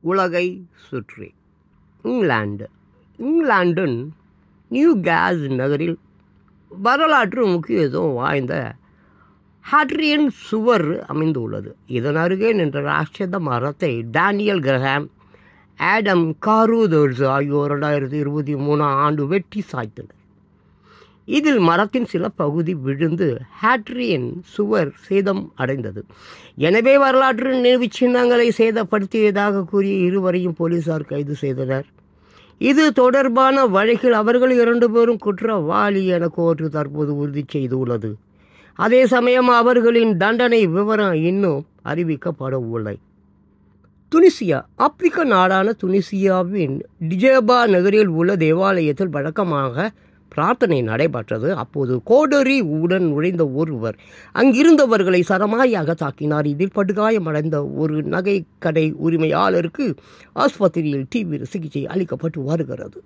உலகை சுற்றி இங்கிலாந்தின் நியூ கேஸ் நகரில் வரலாற்று முக்கியத்துவம் வாய்ந்த ஹாட்ரியன் சுவர் அமைந்துள்ளது. இதன் அருகே நின்ற ராட்சத மரத்தை டேனியல் கிரஹாம், ஆடம் காரூதர்ஸ் ஆகியோர் 2023 வெட்டி சாய்த்தனர். இதில் மரத்தின் சில பகுதி விழுந்து ஹாட்ரியன் சுவர் சேதம் அடைந்தது. எனவே வரலாற்று நினைவுச் சின்னங்களை சேதப்படுத்தியதாக கூறிய இருவரையும் போலீசார் கைது செய்தனர். இது தொடர்பான வழக்கில் அவர்கள் 2 பேரும் குற்றவாளி என கோர்ட்டு தற்போது உறுதி செய்துள்ளது. அதே சமயம் அவர்களின் தண்டனை விவரம் இன்னும் அறிவிக்கப்படவில்லை. துனிசியா ஆப்பிரிக்க நாடான துனிசியாவின் டிஜேபா நகரில் உள்ள தேவாலயத்தில் வழக்கமாக பிரார்த்தனை நடைபெற்றது. அப்போது கோடரி உடன் நுழைந்த ஒருவர் அங்கிருந்தவர்களை சரமாரியாக தாக்கினார். இதில் படுகாயமடைந்த ஒரு நகை கடை உரிமையாளருக்கு ஆஸ்பத்திரியில் தீவிர சிகிச்சை அளிக்கப்பட்டு வருகிறது.